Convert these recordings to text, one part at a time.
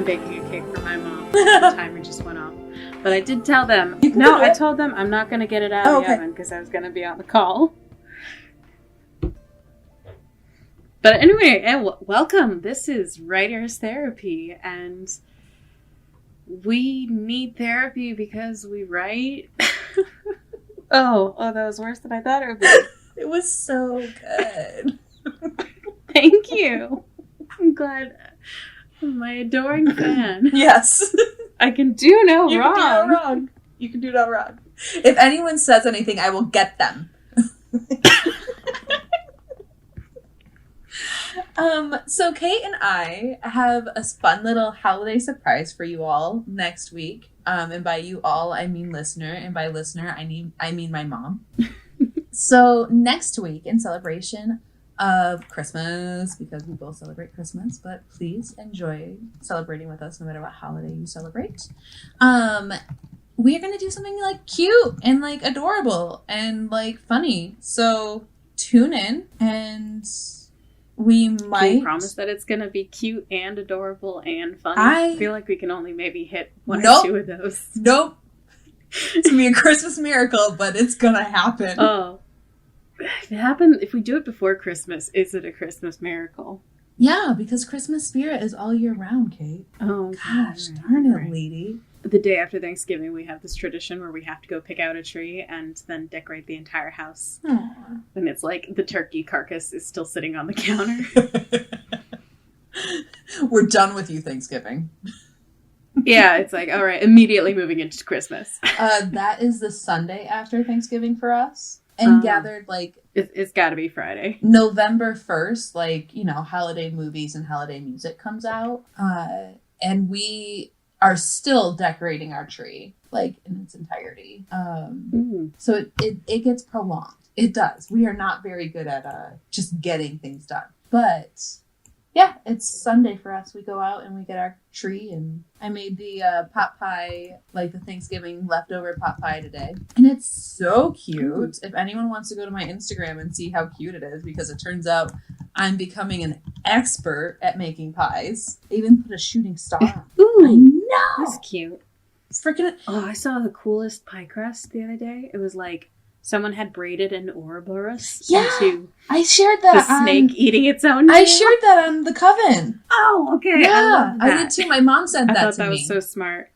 I'm baking a cake for my mom. The timer just went off. But I did tell them. No, I told them I'm not going to get it out of the oven because I was going to be on the call. But anyway, welcome. This is Writer's Therapy, and we need therapy because we write. Oh, that was worse than I thought it would be. It was so good. Thank you. I'm glad. I'm my adoring fan. Yes. I can do no wrong. You can do no wrong. If anyone says anything, I will get them. So Kate and I have a fun little holiday surprise for you all next week. And by you all, I mean listener. And by listener, I mean my mom. So next week, in celebration of Christmas, because we both celebrate Christmas, but please enjoy celebrating with us no matter what holiday you celebrate. We are going to do something like cute and like adorable and like funny. So tune in and we might... Can you promise that it's going to be cute and adorable and funny? I feel like we can only maybe hit one or two of those. Nope. It's going to be a Christmas miracle, but it's going to happen. Oh. If we do it before Christmas, is it a Christmas miracle? Yeah, because Christmas spirit is all year round, Kate. Oh, gosh, darn it, lady. The day after Thanksgiving, we have this tradition where we have to go pick out a tree and then decorate the entire house. Aww. And it's like the turkey carcass is still sitting on the counter. We're done with you, Thanksgiving. Yeah, it's like, all right, immediately moving into Christmas. That is the Sunday after Thanksgiving for us. And gathered, like... It's got to be Friday. November 1st, like, you know, holiday movies and holiday music comes out. And we are still decorating our tree, like, in its entirety. So it gets prolonged. It does. We are not very good at just getting things done. But... yeah, it's Sunday for us. We go out and we get our tree, and I made the pot pie, like the Thanksgiving leftover pot pie today. And it's so cute. If anyone wants to go to my Instagram and see how cute it is, because it turns out I'm becoming an expert at making pies. I even put a shooting star on. Ooh, I know! That's cute. Freaking... Oh, I saw the coolest pie crust the other day. It was like... someone had braided an Ouroboros into I shared that the snake eating its own tail. I shared that on the Coven. Oh, okay. Yeah, I did too. My mom said that to me. I thought that was so smart.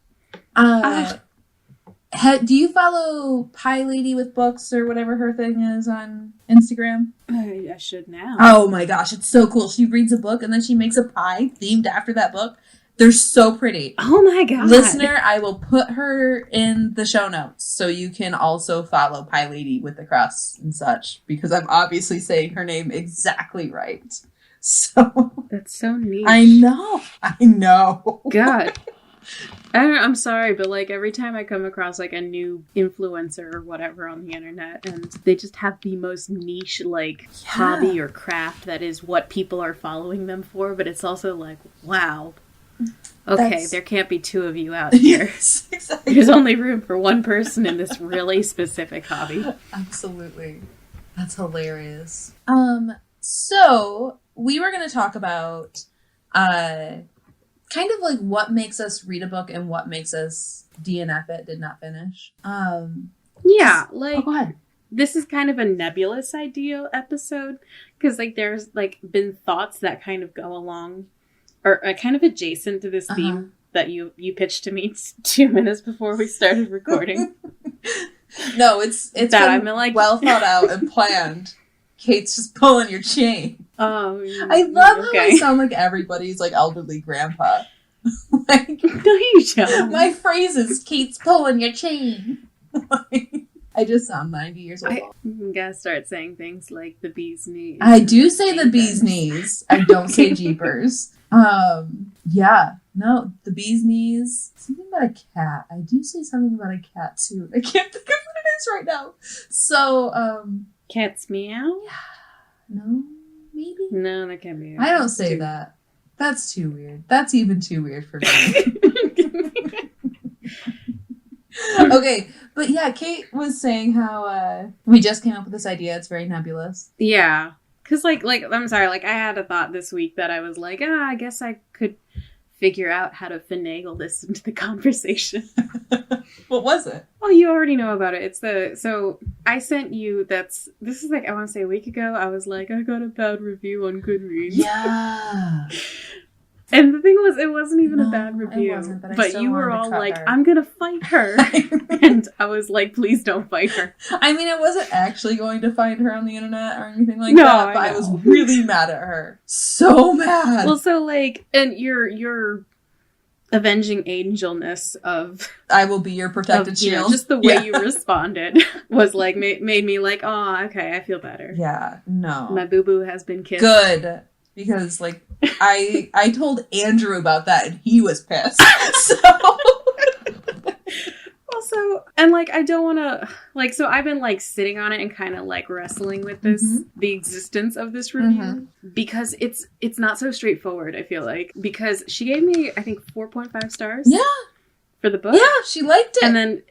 Do you follow Pie Lady with Books or whatever her thing is on Instagram? I should now. Oh my gosh, it's so cool. She reads a book and then she makes a pie themed after that book. They're so pretty. Oh my god. Listener, I will put her in the show notes so you can also follow Pie Lady with the crusts and such, because I'm obviously saying her name exactly right. So that's so neat. I know. God. I'm sorry, but like every time I come across like a new influencer or whatever on the internet and they just have the most niche like hobby or craft that is what people are following them for, but it's also like, wow. Okay, there can't be two of you out here. Yes, exactly. There's only room for one person in this really specific hobby. Absolutely. That's hilarious. So we were going to talk about kind of like what makes us read a book and what makes us DNF it, did not finish. Yeah, like go ahead. This is kind of a nebulous idea episode because like there's like been thoughts that kind of go along or kind of adjacent to this theme that you pitched to me 2 minutes before we started recording. No, it's that been like well thought out and planned. Kate's just pulling your chain. Oh, I love how I sound like everybody's like elderly grandpa. Like, no, you don't. My phrase is Kate's pulling your chain. I just sound 90 years old. You gotta start saying things like the bee's knees. I do say the bee's knees. I don't say jeepers. Yeah. No, the bee's knees. Something about a cat. I do say something about a cat too. I can't think of what it is right now. So, Cat's meow? Yeah. No, maybe? No, that can't be. I don't say that. That's too weird. That's even too weird for me. Okay, but yeah, Kate was saying how we just came up with this idea. It's very nebulous. Yeah. Because, like, I'm sorry, like, I had a thought this week that I was like, I guess I could figure out how to finagle this into the conversation. What was it? Oh, you already know about it. So I sent you, this is like, I want to say a week ago, I was like, I got a bad review on Goodreads. Yeah. And the thing was, it wasn't even a bad review. It wasn't, but you were all like, I'm gonna fight her. And I was like, please don't fight her. I mean, I wasn't actually going to find her on the internet or anything like that, but I was really mad at her. So mad. Well, so like, and your avenging angelness of... I will be your protected shield. Know, just the way you responded was like, made me like, oh, okay, I feel better. Yeah, no. My boo-boo has been kissed. Good. Because, like, I told Andrew about that and he was pissed. So... Also, and like, I don't want to, like, so I've been like sitting on it and kind of like wrestling with this, the existence of this review, because it's not so straightforward, I feel like, because she gave me, I think, 4.5 stars. Yeah. For the book. Yeah, she liked it. And then,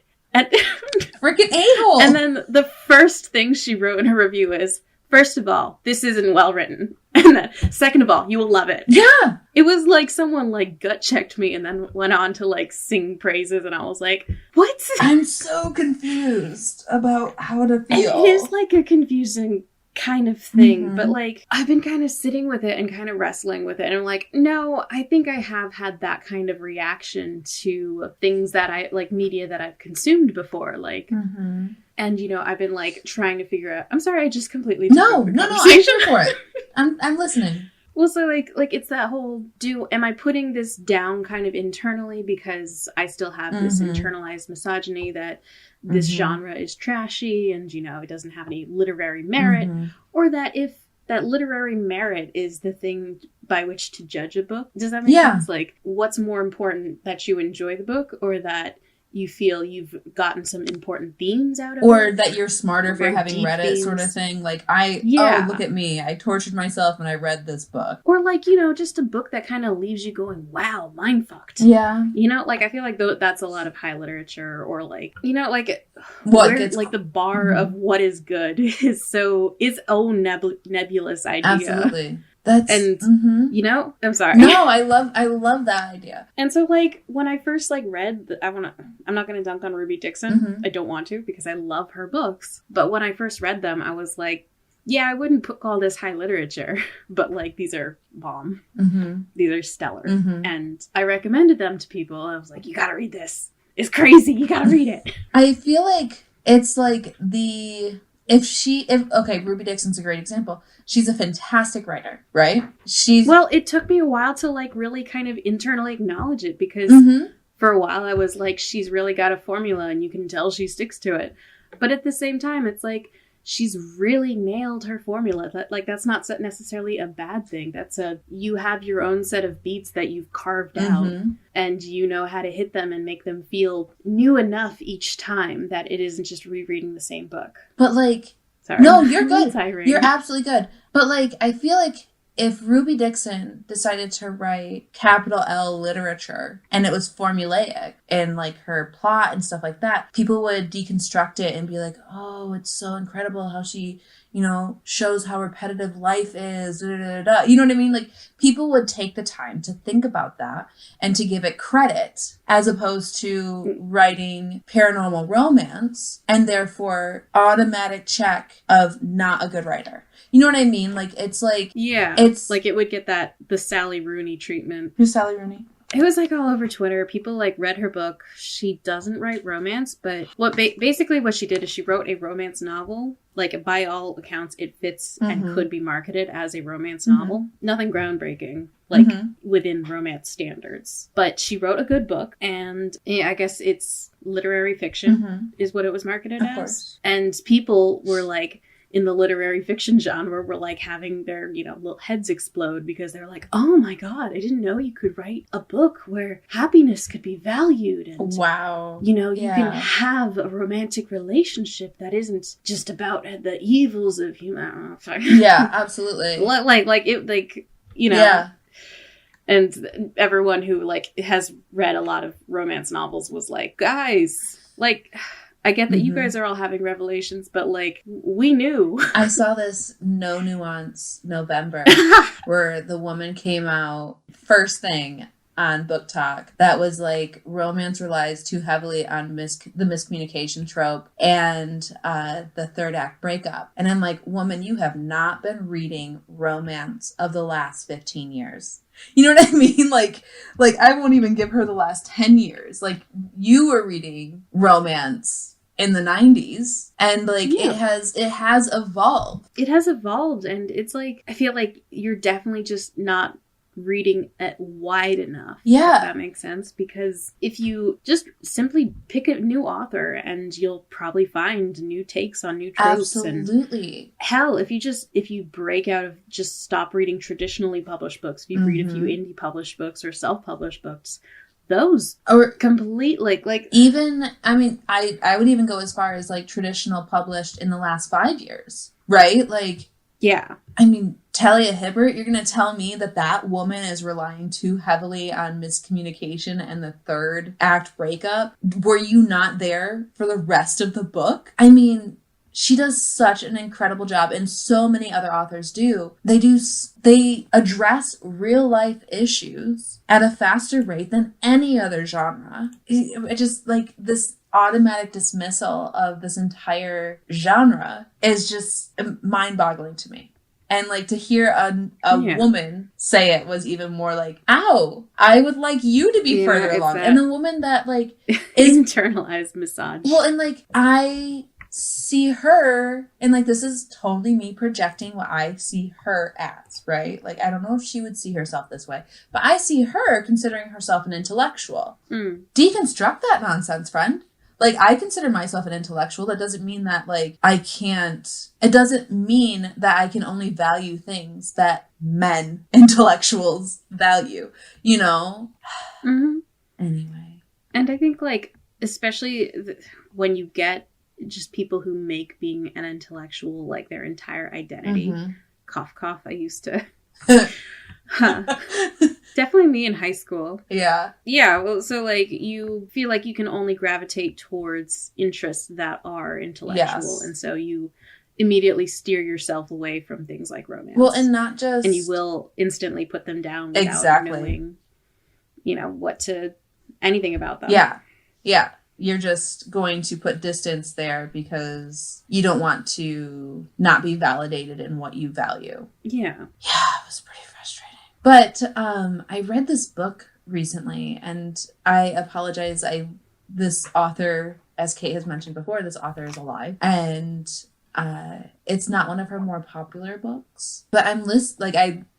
freaking a-hole. And then the first thing she wrote in her review is, first of all, this isn't well written. And then, second of all, you will love it. Yeah. It was like someone like gut checked me and then went on to like sing praises, and I was like, what? I'm so confused about how to feel. It is like a confusing kind of thing, but like I've been kind of sitting with it and kind of wrestling with it, and I'm like, no, I think I have had that kind of reaction to things that I like, media that I've consumed before, like and you know, I've been like trying to figure out. I'm sorry, I just completely no, I'm here for it. I'm listening. Well, so like it's that whole, am I putting this down kind of internally because I still have this internalized misogyny that this genre is trashy and, you know, it doesn't have any literary merit, or that if that literary merit is the thing by which to judge a book? Does that make sense? Like, what's more important, that you enjoy the book or that you feel you've gotten some important themes out of it? Or that you're smarter for having read it, sort of thing. Like, oh, look at me. I tortured myself when I read this book. Or, like, you know, just a book that kind of leaves you going, wow, mind fucked. Yeah. You know, like, I feel like that's a lot of high literature, or, like, you know, like, like, the bar of what is good is its own nebulous idea. Absolutely. That's, you know, I'm sorry. No, I love that idea. And so, like, when I first, like, read, I'm not going to dunk on Ruby Dixon. I don't want to, because I love her books. But when I first read them, I was like, yeah, I wouldn't call this high literature, but, like, these are bomb. These are stellar. And I recommended them to people. I was like, you gotta read this. It's crazy. You gotta read it. I feel like it's like okay, Ruby Dixon's a great example. She's a fantastic writer, right? Well, it took me a while to like really kind of internally acknowledge it, because for a while I was like, she's really got a formula and you can tell she sticks to it. But at the same time, it's like, she's really nailed her formula. That's not necessarily a bad thing. You have your own set of beats that you've carved out, and you know how to hit them and make them feel new enough each time that it isn't just rereading the same book. But like, sorry. No, you're good. Tirade. You're absolutely good. But like, I feel like if Ruby Dixon decided to write capital L literature and it was formulaic and like her plot and stuff like that, people would deconstruct it and be like, oh, it's so incredible how she, you know, shows how repetitive life is. Da, da, da, da. You know what I mean? Like, people would take the time to think about that and to give it credit, as opposed to writing paranormal romance and therefore automatic check of not a good writer. You know what I mean? Like, it's like... Yeah. It's like it would get the Sally Rooney treatment. Who's Sally Rooney? It was like all over Twitter. People like read her book. She doesn't write romance, but basically what she did is she wrote a romance novel. Like, by all accounts, it fits and could be marketed as a romance novel. Nothing groundbreaking, like within romance standards. But she wrote a good book, and I guess it's literary fiction is what it was marketed as. Course. And people were like, in the literary fiction genre, were like having their, you know, little heads explode, because they're like, oh my God, I didn't know you could write a book where happiness could be valued. And, wow. You know, you can have a romantic relationship that isn't just about the evils of human. Yeah, absolutely. like, you know. Yeah. And everyone who like has read a lot of romance novels was like, guys, like, I get that you guys are all having revelations, but, like, we knew. I saw this No Nuance November where the woman came out, first thing, on Book Talk that was like romance relies too heavily on the miscommunication trope and the third act breakup. And I'm like, woman, you have not been reading romance of the last 15 years. You know what I mean? Like I won't even give her the last 10 years. Like, you were reading romance in the 90s, and like it has evolved. It has evolved, and it's like, I feel like you're definitely just not reading it wide enough. Yeah. If that makes sense. Because if you just simply pick a new author, and you'll probably find new takes on new tropes. Absolutely. And hell, if you break out of, just stop reading traditionally published books, if you read a few indie published books or self-published books, those are complete, like even, I mean, I would even go as far as like traditional published in the last 5 years, right? Like, yeah. I mean, Talia Hibbert, you're going to tell me that woman is relying too heavily on miscommunication and the third act breakup? Were you not there for the rest of the book? I mean, she does such an incredible job, and so many other authors do. They address real life issues at a faster rate than any other genre. It just, like, this automatic dismissal of this entire genre is just mind-boggling to me. And, like, to hear a woman say it was even more like, ow, I would like you to be further along. And a woman that, like, is internalized misogyny. Well, and, like, I see her, and like, this is totally me projecting what I see her as, right? Like, I don't know if she would see herself this way, but I see her considering herself an intellectual. Deconstruct that nonsense, friend. Like, I consider myself an intellectual. That doesn't mean that, like, it doesn't mean that I can only value things that men, intellectuals, value, you know? Anyway. And I think, like, especially when you get just people who make being an intellectual like their entire identity. Cough, cough. I used to. Definitely me in high school. Yeah. Yeah. Well, so like, you feel like you can only gravitate towards interests that are intellectual. And so you immediately steer yourself away from things like romance. Well, and not just. And you will instantly put them down without knowing, anything about them. Yeah. Yeah. You're just going to put distance there because you don't want to not be validated in what you value. Yeah. Yeah, it was pretty frustrating. But I read this book recently, and I apologize. This author, as Kate has mentioned before, this author is alive. And it's not one of her more popular books, but I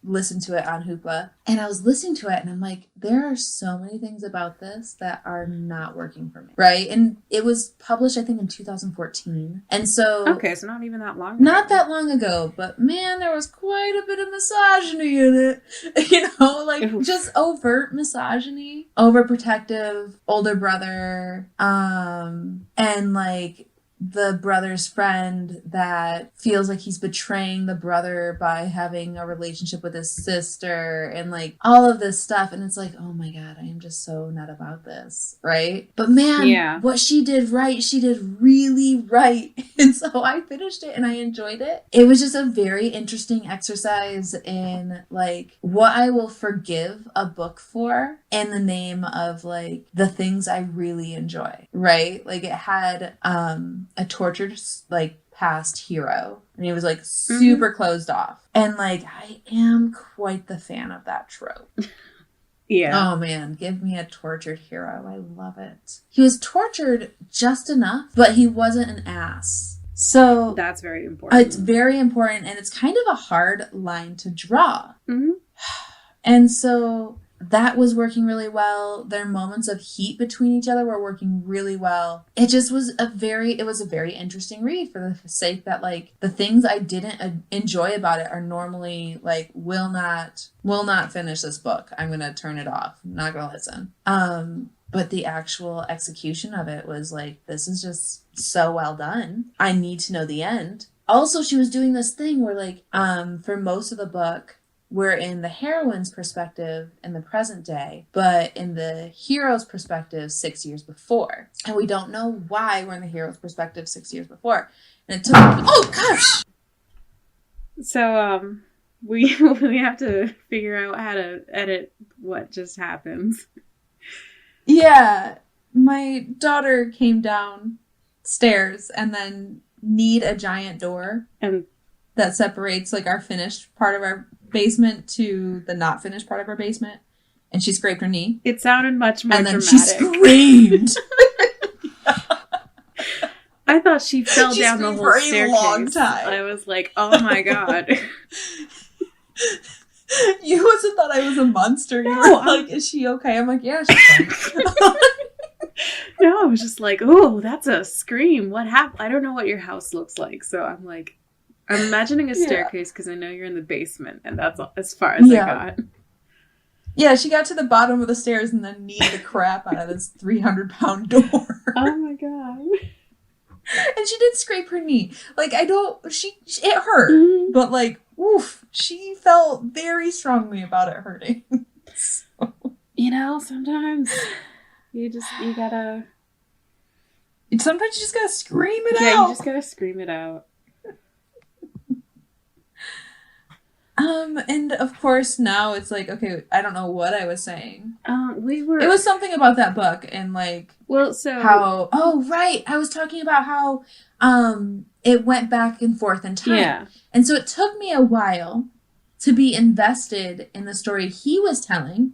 listened to it on Hoopla, and I was listening to it, and I'm like, there are so many things about this that are not working for me, right? And it was published, I think, in 2014, and so okay, so not even that long ago. Not that long ago, but man, there was quite a bit of misogyny in it, like just overt misogyny, overprotective older brother, and like the brother's friend that feels like he's betraying the brother by having a relationship with his sister, and like all of this stuff. And it's like, oh my God, I am just so not about this, right? But man, what she did right, she did really right. And so I finished it and I enjoyed it. It was just a very interesting exercise in like what I will forgive a book for in the name of like the things I really enjoy, right? Like, it had a tortured like past hero, and he was like super closed off, and like I am quite the fan of that trope. Oh man, give me a tortured hero. I love it. He was tortured just enough, but he wasn't an ass. So that's very important. It's very important, and it's kind of a hard line to draw. And so that was working really well. Their moments of heat between each other were working really well. It just was a very interesting read, for the sake that like the things I didn't enjoy about it are normally like, will not finish this book. I'm going to turn it off. I'm not going to listen. But the actual execution of it was like, this is just so well done. I need to know the end. Also, she was doing this thing where like, for most of the book, we're in the heroine's perspective in the present day, but in the hero's perspective 6 years before. And we don't know why we're in the hero's perspective 6 years before. And it took... Oh, gosh! So, we have to figure out how to edit what just happens. Yeah. My daughter came downstairs and then kneed a giant door And that separates like our finished part of our basement to the not finished part of our basement. And she scraped her knee. it sounded much more And then dramatic. she screamed. I thought she fell She down the screamed whole for a staircase. long time. I was like, oh my god. You also thought I was a monster. You No, were like, is she okay? I'm like, yeah, she's fine. No, I was just like, oh, that's a scream. What happened? I don't know what your house looks like. So I'm like, I'm imagining a staircase because I know you're in the basement, and that's as far as I got. Yeah, she got to the bottom of the stairs and then kneed the crap out of this 300-pound door. Oh my god. And she did scrape her knee. Like, it hurt. Mm-hmm. But, like, oof, she felt very strongly about it hurting. So. You know, sometimes you gotta... Sometimes you just gotta scream it out. Yeah, you just gotta scream it out. And of course now it's like, okay, I don't know what I was saying. It was something about that book and like, well, so how, oh right, I was talking about how, it went back and forth in time. Yeah. And so it took me a while to be invested in the story he was telling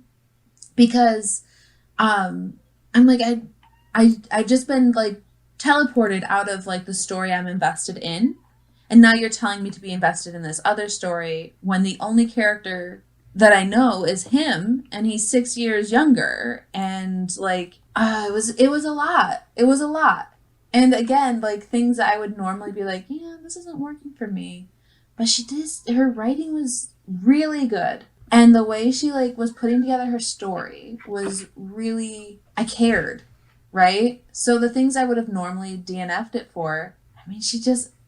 because, I'm like, I just been like teleported out of like the story I'm invested in. And now you're telling me to be invested in this other story when the only character that I know is him, and he's 6 years younger. And like, it was a lot. It was a lot. And again, like things that I would normally be like, yeah, this isn't working for me. But her writing was really good. And the way she like was putting together her story was really, I cared, right? So the things I would have normally DNF'd it for, I mean,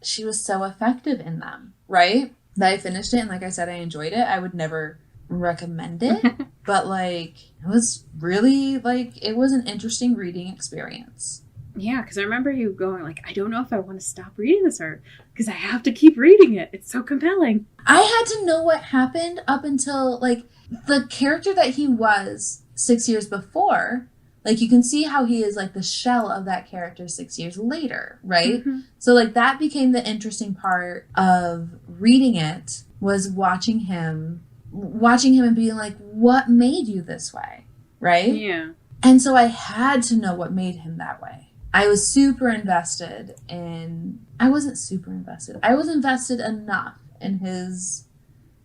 she was so effective in them, right? That I finished it, and like I said, I enjoyed it. I would never recommend it, but like, it was really, like, it was an interesting reading experience. Yeah, because I remember you going like, I don't know if I want to stop reading this or because I have to keep reading it. It's so compelling. I had to know what happened up until, like, the character that he was 6 years before. Like, you can see how he is, like, the shell of that character 6 years later, right? Mm-hmm. So, like, that became the interesting part of reading it, was watching him and being like, what made you this way, right? Yeah. And so I had to know what made him that way. I was super invested in... I wasn't super invested. I was invested enough in his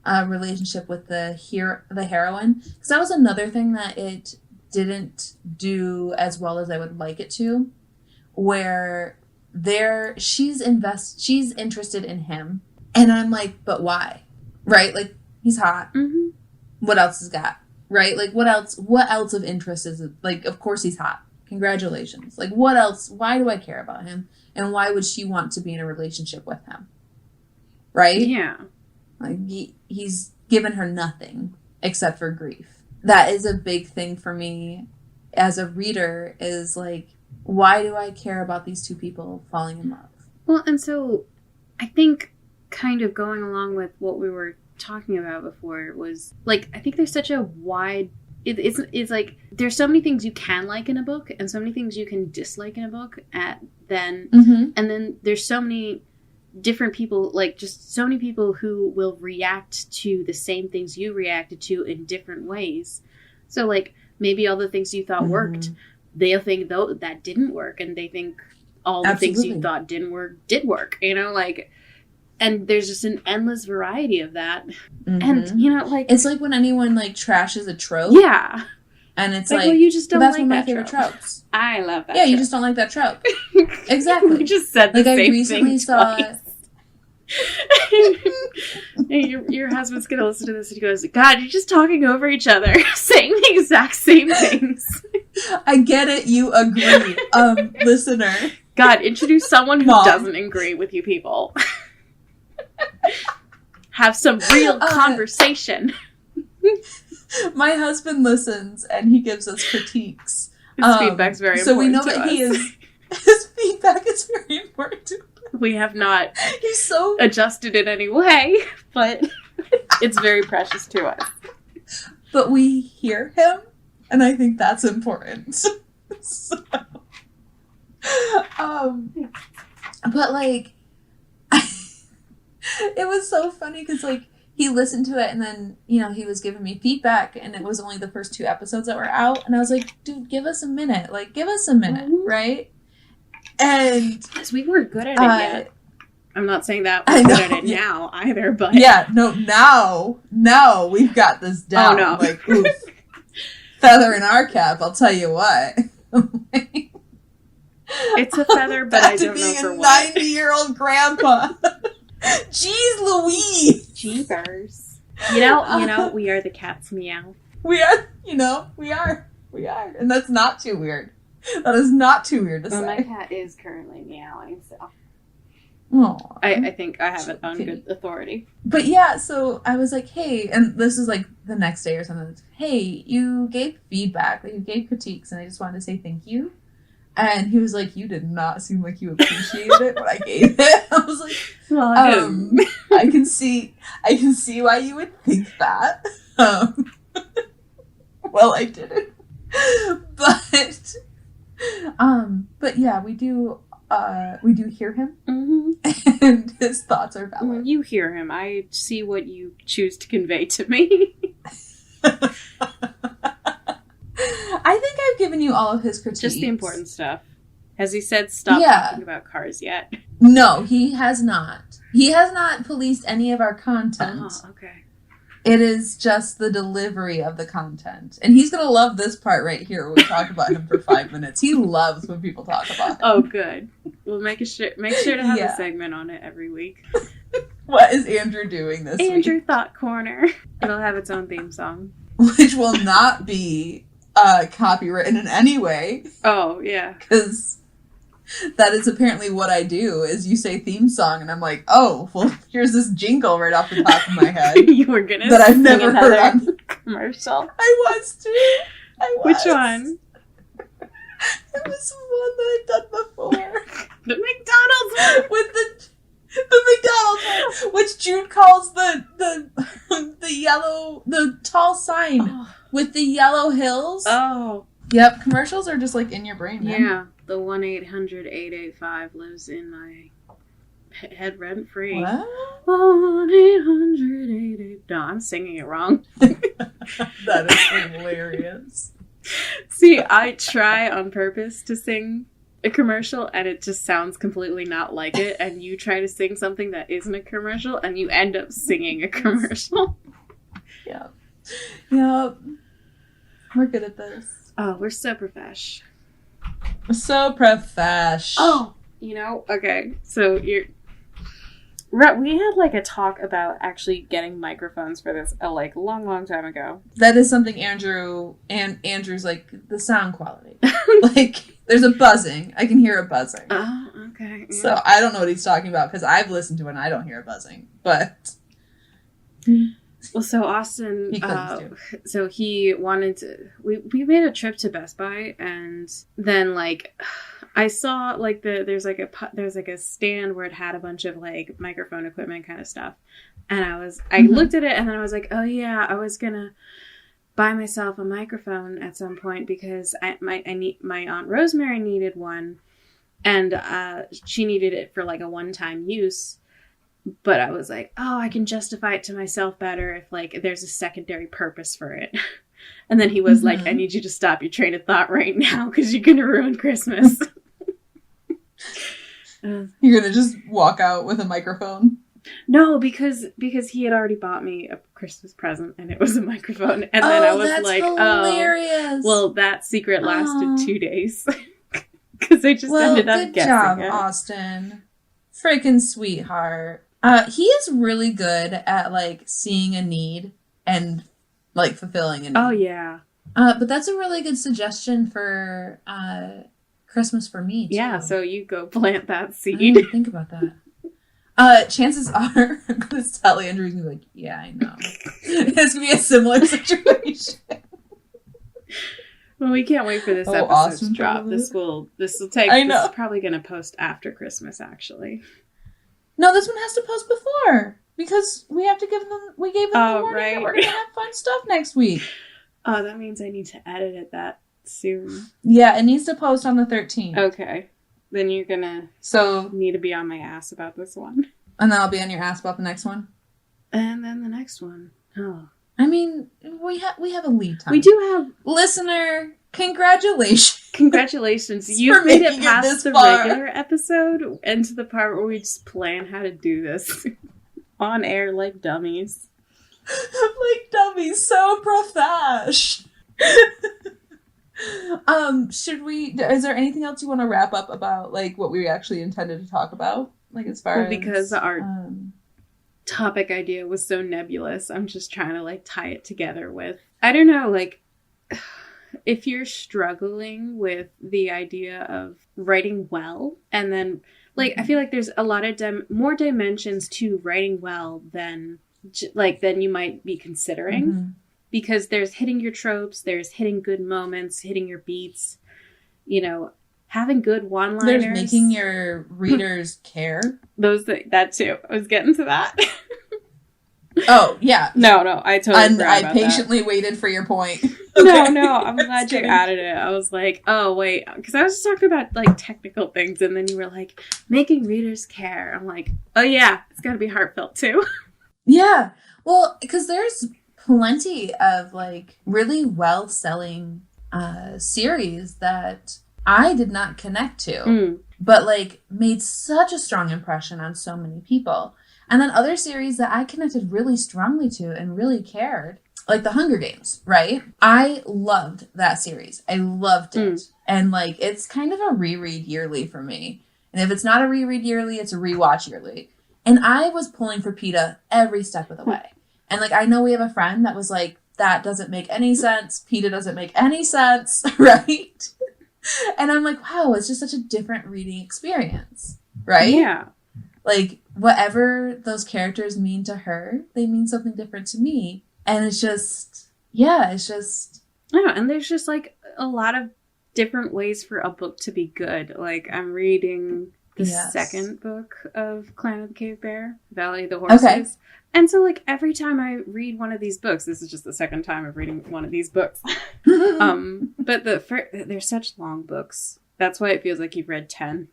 relationship with the heroine. Because that was another thing that it didn't do as well as I would like it to, where she's interested in him, and I'm like, but why? Right? Like, he's hot. Mm-hmm. What else has got? Right? Like, what else of interest is it? Like, of course he's hot. Congratulations. Like, what else? Why do I care about him? And why would she want to be in a relationship with him? Right? Yeah. Like, he's given her nothing except for grief. That is a big thing for me as a reader, is like, why do I care about these two people falling in love? Well, and so I think kind of going along with what we were talking about before was like, I think there's such a wide, it's like there's so many things you can like in a book and so many things you can dislike in a book and then there's so many different people, like just so many people who will react to the same things you reacted to in different ways. So like maybe all the things you thought worked, they'll think though that didn't work, and they think all the things you thought didn't work did work, you know, like, and there's just an endless variety of that. And you know, like, it's like when anyone like trashes a trope, yeah, and it's like, well, you just don't that's like one of my that favorite trope. tropes. I love that. Yeah, trope. You just don't like that trope. Exactly. We just said the like, same I recently thing saw. twice. your husband's gonna listen to this and he goes, God, you're just talking over each other, saying the exact same things. I get it, you agree, listener. God, introduce someone who doesn't agree with you people. Have some real conversation. My husband listens and he gives us critiques. His feedback's very important. So we know that his feedback is very important to us. We have not He's so adjusted in any way, but It's very precious to us. But we hear him, and I think that's important. So, but like, it was so funny because like he listened to it, and then he was giving me feedback, and it was only the first 2 episodes that were out, and I was like, dude, give us a minute, right? And because we weren't good at it yet. I'm not saying that we're good at it now either, but now we've got this down. Oh no, like oof, feather in our cap. I'll tell you what. It's a feather, but I don't know for what. 90-year-old grandpa. Jeez Louise. Jeepers. You know, we are the cat's meow. We are, we are. And that's not too weird. That is not too weird to say. My cat is currently meowing, so. Aww. I think I have it on good authority. But yeah, so I was like, hey, and this is like the next day or something. Hey, you gave feedback, you gave critiques, and I just wanted to say thank you. And he was like, you did not seem like you appreciated it when I gave it. I was like, well, I can see why you would think that. Well, I didn't. But yeah, we do hear him, and his thoughts are valid. When you hear him, I see what you choose to convey to me. I think I've given you all of his critiques. Just the important stuff. Has he said stop talking about cars yet? No, he has not. He has not policed any of our content. Oh, okay. It is just the delivery of the content. And he's going to love this part right here where we talk about him for 5 minutes. He loves when people talk about him. Oh, good. We'll make sure to have a segment on it every week. What is Andrew doing this week? Andrew Thought Corner. It'll have its own theme song. Which will not be copywritten in any way. Oh, yeah. Because that is apparently what I do, is you say theme song, and I'm like, oh, well, here's this jingle right off the top of my head. You were going to that I've never heard on commercial. I was, too. Which one? It was one that I've done before. The McDonald's one! With the McDonald's one, which Jude calls the tall sign with the yellow hills. Oh. Yep, commercials are just like in your brain, man. Yeah, the 1-800-885 lives in my head rent free. What? 1-800-885. No, I'm singing it wrong. That is hilarious. See, I try on purpose to sing a commercial, and it just sounds completely not like it, and you try to sing something that isn't a commercial, and you end up singing a commercial. Yep. We're good at this. Oh, we're so profesh. So profesh. Oh, okay, so we had like a talk about actually getting microphones for this like long time ago. That is something Andrew's like, the sound quality. Like, there's a buzzing. I can hear a buzzing. Oh, okay. Yeah. So I don't know what he's talking about because I've listened to it and I don't hear a buzzing. But well, so Austin, so he wanted to. We made a trip to Best Buy, and then like I saw like there's like a stand where it had a bunch of like microphone equipment kind of stuff, and I looked at it, and then I was like, oh yeah, I was gonna buy myself a microphone at some point because my Aunt Rosemary needed one, and she needed it for like a one-time use. But I was like, oh, I can justify it to myself better if like there's a secondary purpose for it. And then he was like, I need you to stop your train of thought right now because you're gonna ruin Christmas. You're gonna just walk out with a microphone? No, because he had already bought me a Christmas present and it was a microphone. And then I was like, hilarious. Oh, well, that secret lasted 2 days. Because I just ended up guessing job, it. Austin. Freaking sweetheart. He is really good at like seeing a need and like fulfilling a need. Oh yeah. But that's a really good suggestion for Christmas for me too. Yeah, so you go plant that seed. I didn't think about that. Chances are I'm gonna tell Andrew, he's gonna be like, yeah, I know. It's gonna be a similar situation. Well, we can't wait for this episode Austin to drop. This will take. I know. This is probably going to post after Christmas, actually. No, this one has to post before because we gave them the warning that we're going to have fun stuff next week. Oh, that means I need to edit it that soon. Yeah, it needs to post on the 13th. Okay. Then you're going to need to be on my ass about this one. And then I'll be on your ass about the next one. And then the next one. Oh. I mean, we have a lead time. We do have... Listener, congratulations. Congratulations. You've made it past the regular episode and to the part where we just plan how to do this on air like dummies. Like dummies, so profesh. Is there anything else you want to wrap up about, like, what we actually intended to talk about? Like, as far as... because our topic idea was so nebulous, I'm just trying to, like, tie it together with... I don't know, like, if you're struggling with the idea of writing well, and then, like, I feel like there's a lot of more dimensions to writing well than you might be considering. Mm-hmm. Because there's hitting your tropes, there's hitting good moments, hitting your beats, having good one-liners. There's making your readers care. That too. I was getting to that. Oh, yeah. No, I totally and forgot I about patiently that. waited for your point. Okay. No, I'm glad you added it. I was like, oh, wait. Because I was just talking about, like, technical things, and then you were like, making readers care. I'm like, oh, yeah, it's got to be heartfelt, too. Yeah. Well, because there's plenty of, like, really well-selling series that I did not connect to, but, like, made such a strong impression on so many people. And then other series that I connected really strongly to and really cared, like The Hunger Games, right? I loved that series. I loved it. And, like, it's kind of a reread yearly for me. And if it's not a reread yearly, it's a rewatch yearly. And I was pulling for PETA every step of the way. And, like, I know we have a friend that was like, that doesn't make any sense. PETA doesn't make any sense, right? And I'm like, wow, it's just such a different reading experience, right? Yeah. Like, whatever those characters mean to her, they mean something different to me. And it's just... I don't know, and there's just, like, a lot of different ways for a book to be good. Like, I'm reading the second book of Clan of the Cave Bear, Valley of the Horses. Okay. And so, like, every time I read one of these books, this is just the second time of reading one of these books. But they're such long books. That's why it feels like you've read 10.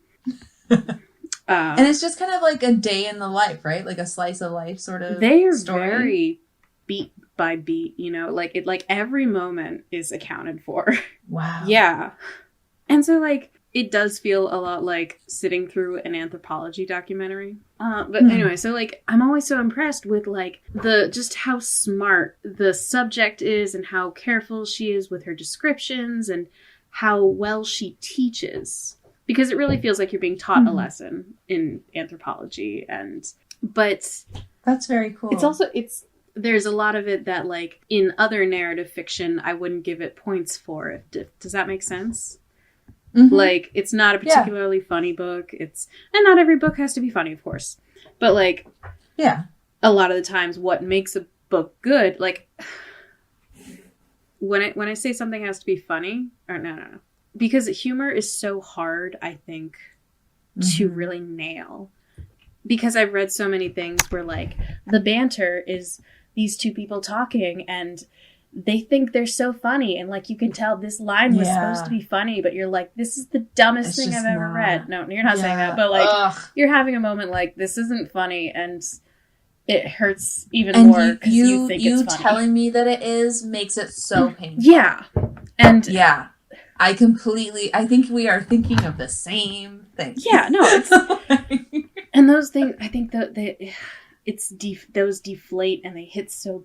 And it's just kind of like a day in the life, right? Like a slice of life sort of They are story. Very beat by beat, like every moment is accounted for. Wow. Yeah. And so, like, it does feel a lot like sitting through an anthropology documentary. But anyway, so, like, I'm always so impressed with, like, just how smart the subject is and how careful she is with her descriptions and how well she teaches. Because it really feels like you're being taught a lesson in anthropology. But that's very cool. It's also, there's a lot of it that, like, in other narrative fiction, I wouldn't give it points for. Does that make sense? Mm-hmm. Like, it's not a particularly funny book. And not every book has to be funny, of course. But, like, a lot of the times what makes a book good, like, when I say something has to be funny, or no. Because humor is so hard, I think, to really nail. Because I've read so many things where, like, the banter is these two people talking and they think they're so funny, and, like, you can tell this line was supposed to be funny, but you're like, this is the dumbest thing I've ever read. No, you're not saying that, but, like, you're having a moment like, this isn't funny, and it hurts even more because you think it's funny. You telling me that it is makes it so painful. Yeah. And I think we are thinking of the same thing. Yeah, no, it's... and those things, I think that those deflate and they hit so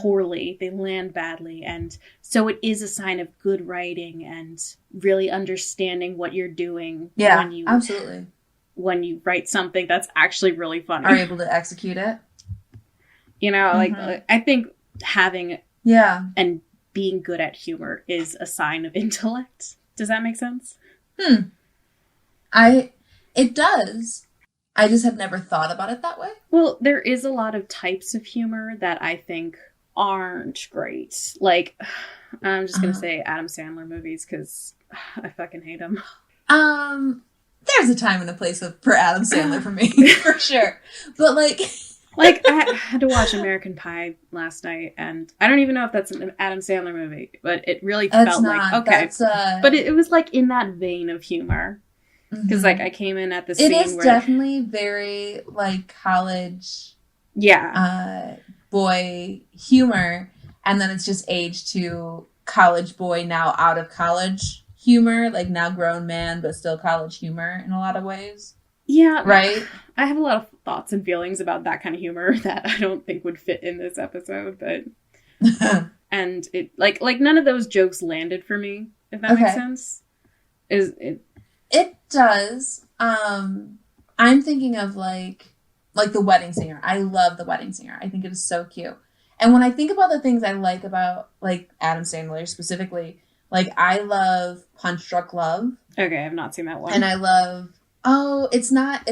poorly. They land badly. And so it is a sign of good writing and really understanding what you're doing. Yeah, absolutely. When you write something that's actually really funny. Are able to execute it. Like, I think having and being good at humor is a sign of intellect. Does that make sense? It does. I just have never thought about it that way. Well, there is a lot of types of humor that I think aren't great. Like, I'm just going to say Adam Sandler movies because I fucking hate them. There's a time and a place for Adam Sandler for me, for sure. But, like, Like, I had to watch American Pie last night, and I don't even know if that's an Adam Sandler movie, but it really felt like, okay. But it was, like, in that vein of humor. Because, like, I came in at the scene where... It is definitely very, like, college... boy humor, and then it's just aged to college boy now out of college humor, like now grown man, but still college humor in a lot of ways. Yeah. Right? I have a lot of thoughts and feelings about that kind of humor that I don't think would fit in this episode, but... and it, like none of those jokes landed for me, if that makes sense. It does. I'm thinking of, like The Wedding Singer. I love The Wedding Singer. I think it is so cute. And when I think about the things I like about, like, Adam Sandler specifically, like, I love Punch Drunk Love. Okay, I've not seen that one. And I love... Oh, it's not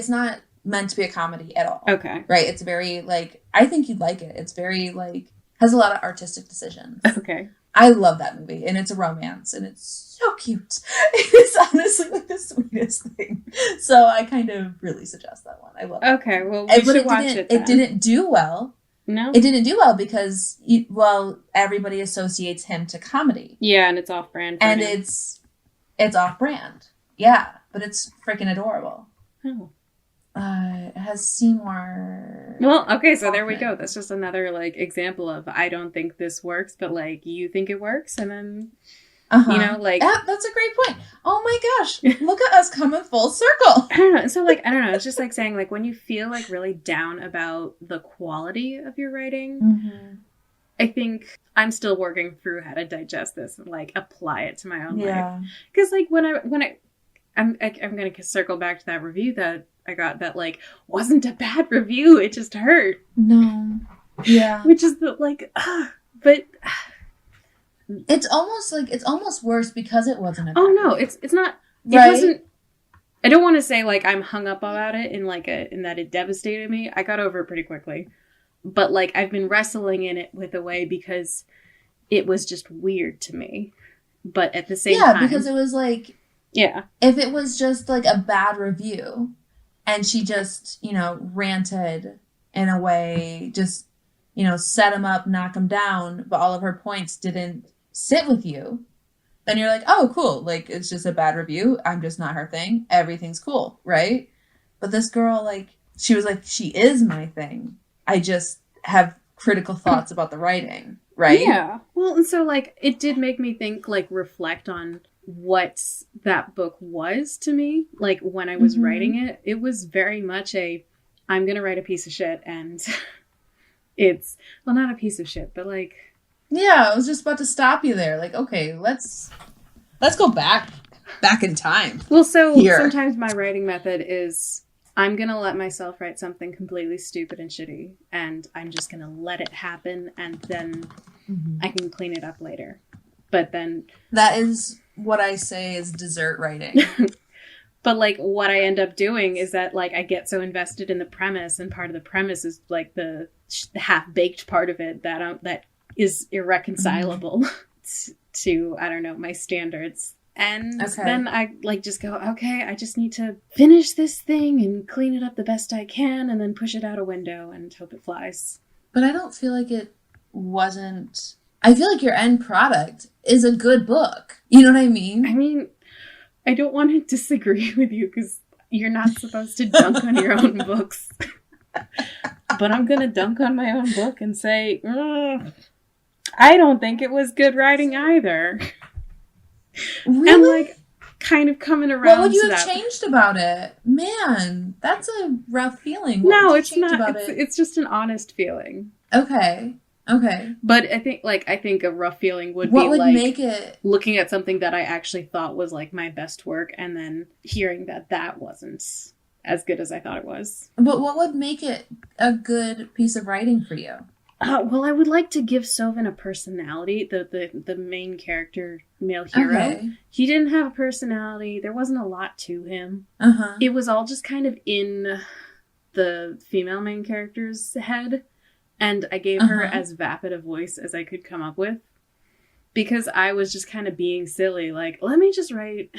meant to be a comedy at all. Okay. Right? It's very, like... I think you'd like it. It's very, like... Has a lot of artistic decisions. Okay. I love that movie. And it's a romance. And it's so cute. It's honestly, like, the sweetest thing. So I kind of really suggest that one. I love it. Okay, well, we should watch it then. It didn't do well. No? It didn't do well because, everybody associates him to comedy. Yeah, and it's off-brand for and him. it's off-brand. Yeah, but it's freaking adorable. Oh. It has Seymour. Well, okay, so there we go. That's just another, like, example of I don't think this works, but, like, you think it works, and then, you know, like... That's a great point. Oh my gosh, look at us coming full circle. I don't know. So, like, I don't know. It's just like saying, like, when you feel, like, really down about the quality of your writing, I think I'm still working through how to digest this and, like, apply it to my own life. Because, like, I'm going to circle back to that review that I got that, like, wasn't a bad review. It just hurt. No. Yeah. Which is but... It's almost worse because it wasn't a bad no, review. it's not... It right? wasn't... I don't want to say, like, I'm hung up about it in that it devastated me. I got over it pretty quickly. But, like, I've been wrestling in it with a way because it was just weird to me. But at the same time... Yeah, because it was, like... Yeah. If it was just, like, a bad review... And she just, ranted in a way, just, set him up, knock him down, but all of her points didn't sit with you. Then you're like, oh, cool. Like, it's just a bad review. I'm just not her thing. Everything's cool, right? But this girl, like, she was like, she is my thing. I just have critical thoughts about the writing, right? Yeah. Well, and so, like, it did make me think, like, reflect on what that book was to me. Like, when I was writing it, it was very much I'm gonna write a piece of shit, and it's, well, not a piece of shit, but, like... Yeah, I was just about to stop you there. Like, okay, let's go back in time. Well, so sometimes my writing method is, I'm gonna let myself write something completely stupid and shitty, and I'm just gonna let it happen, and then I can clean it up later. But then... That is... what I say is dessert writing. But, like, what I end up doing is that, like, I get so invested in the premise, and part of the premise is, like, the half-baked part of it that is irreconcilable to, I don't know, my standards. And then I, like, just go, okay, I just need to finish this thing and clean it up the best I can, and then push it out a window and hope it flies. But I don't feel like it wasn't... I feel like your end product is a good book. You know what I mean? I mean, I don't want to disagree with you because you're not supposed to dunk on your own books. But I'm going to dunk on my own book and say, I don't think it was good writing either. Really? And, like, kind of coming around to that. What would you have changed about it? Man, that's a rough feeling. No, it's not. It's just an honest feeling. Okay. But I think a rough feeling would what be would like make it... looking at something that I actually thought was, like, my best work, and then hearing that wasn't as good as I thought it was. But what would make it a good piece of writing for you? Well, I would like to give Sovin a personality, the main character, male hero. Okay. He didn't have a personality. There wasn't a lot to him. It was all just kind of in the female main character's head. And I gave her as vapid a voice as I could come up with. Because I was just kind of being silly. Like, let me just write,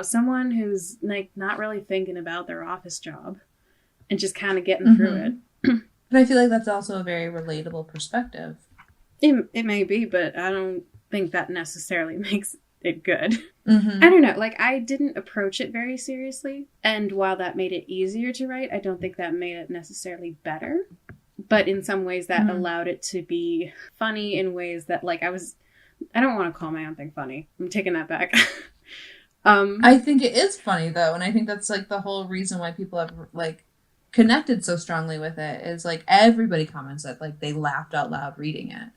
someone who's, like, not really thinking about their office job. And just kind of getting through it. But I feel like that's also a very relatable perspective. It may be, but I don't think that necessarily makes it good. Mm-hmm. I don't know. Like, I didn't approach it very seriously. And while that made it easier to write, I don't think that made it necessarily better. But in some ways that allowed it to be funny in ways that, like, I don't want to call my own thing funny. I'm taking that back. I think it is funny, though. And I think that's, like, the whole reason why people have, like, connected so strongly with it is, like, everybody comments that, like, they laughed out loud reading it.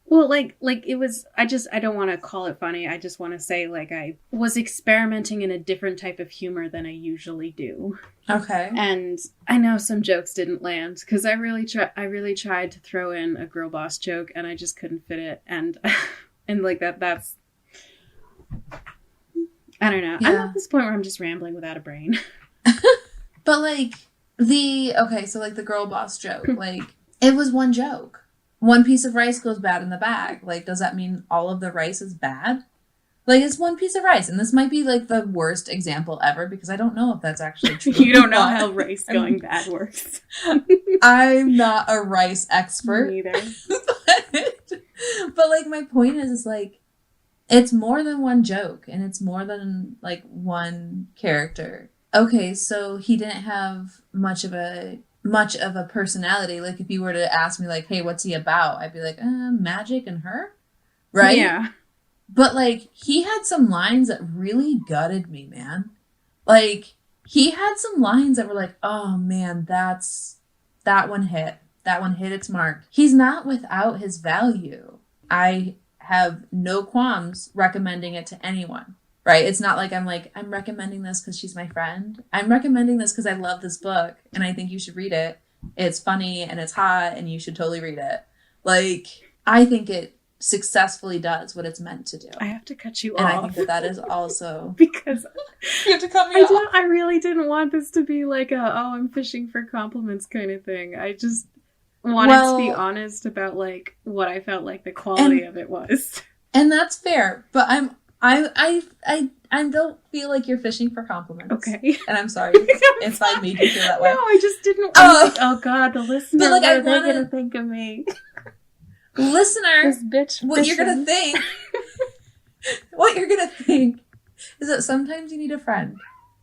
Well, like it was, I don't want to call it funny. I just want to say, like, I was experimenting in a different type of humor than I usually do. Okay. And I know some jokes didn't land because I really tried to throw in a girl boss joke and I just couldn't fit it. And, and like that's, I don't know. Yeah. I'm at this point where I'm just rambling without a brain. But, like, so, like, the girl boss joke, like, it was one joke. One piece of rice goes bad in the bag. Like, does that mean all of the rice is bad? Like, it's one piece of rice. And this might be, like, the worst example ever because I don't know if that's actually true. You don't know how rice going bad works. I'm not a rice expert. Me neither. But, like, my point is, like, it's more than one joke. And it's more than, like, one character. Okay, so he didn't have much of a personality. Like, if you were to ask me, like, hey, what's he about? I'd be like, magic and her? Right? Yeah. But, like, he had some lines that really gutted me, man. Like, he had some lines that were like, oh, man, that one hit. That one hit its mark. He's not without his value. I have no qualms recommending it to anyone. Right? It's not like I'm recommending this because she's my friend. I'm recommending this because I love this book and I think you should read it. It's funny and it's hot and you should totally read it. Like, I think it successfully does what it's meant to do. I have to cut you and off. And I think that is also... because you have to cut me off. I really didn't want this to be like I'm fishing for compliments kind of thing. I just wanted to be honest about, like, what I felt like the quality of it was. And that's fair, but I don't feel like you're fishing for compliments. Okay. And I'm sorry if I made you feel that way. No, I just didn't. Oh God, the listener. But, like, what are they gonna think of me? Listener, this bitch. What you're gonna think is that sometimes you need a friend,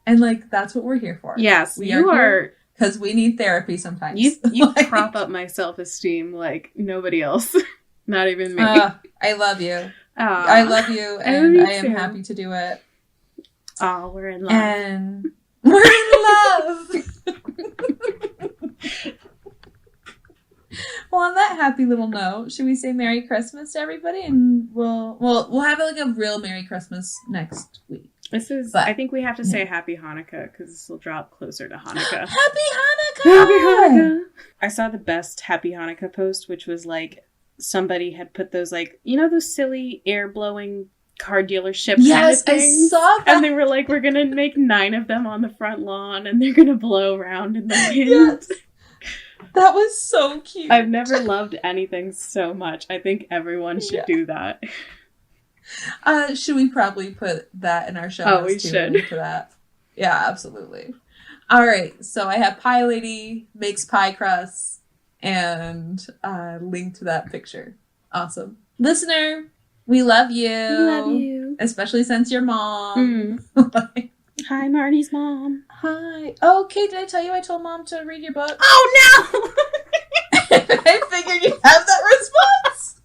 and, like, that's what we're here for. Yes, you are. Because we need therapy sometimes. You like, prop up my self-esteem like nobody else. Not even me. I love you. I love you, and I am happy to do it. Oh, we're in love. And we're in love. Well, on that happy little note, should we say Merry Christmas to everybody? And we'll have, like, a real Merry Christmas next week. I think we have to say Happy Hanukkah because this will drop closer to Hanukkah. Happy Hanukkah! Happy Hanukkah! I saw the best Happy Hanukkah post, which was, like, somebody had put those, like, you know, those silly air-blowing car dealership kind of things? I saw that. And they were like, we're going to make 9 of them on the front lawn, and they're going to blow around in the wind. Yes. That was so cute. I've never loved anything so much. I think everyone should do that. Should we probably put that in our show notes? Oh, we should. For that. Yeah, absolutely. All right, so I have Pie Lady makes pie crusts and link to that picture. Awesome. Listener, we love you. We love you. Especially since you're mom. Hi, Marty's mom. Hi. Oh, Kate, did I tell you I told Mom to read your book? Oh, no! I figured you'd have that response.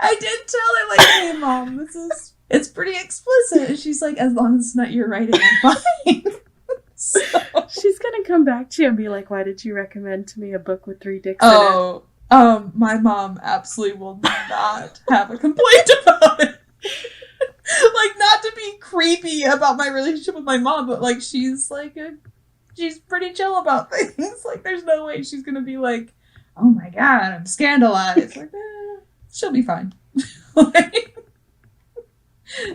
I did tell her, like, hey, Mom, it's pretty explicit. And she's like, as long as it's not your writing, I'm fine. So. She's gonna come back to you and be like, why did you recommend to me a book with 3 dicks in it? My mom absolutely will not have a complaint about it. Like, not to be creepy about my relationship with my mom, but, like, she's pretty chill about things. Like, there's no way she's gonna be like, oh my God, I'm scandalized. Like, she'll be fine. Like,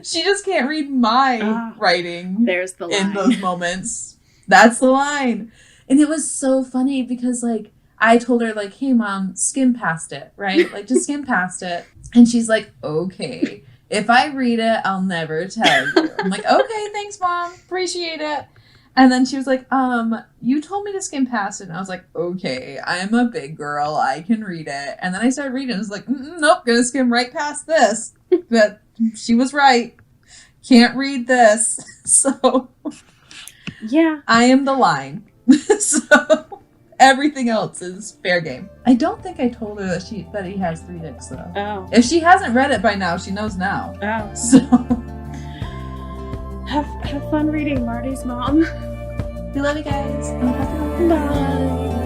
she just can't read my writing. There's the line. In those moments. That's the line. And it was so funny because, like, I told her, like, hey, Mom, skim past it, right? Like, just skim past it. And she's like, okay. If I read it, I'll never tell you. I'm like, okay, thanks, Mom. Appreciate it. And then she was like, you told me to skim past it. And I was like, okay, I'm a big girl. I can read it. And then I started reading. I was like, nope, gonna skim right past this. But she was right. Can't read this. So, yeah. I am the line. So, everything else is fair game. I don't think I told her that he has 3 dicks, though. Oh. If she hasn't read it by now, she knows now. Oh. So... Have fun reading Marty's Mom. We love you guys. Bye.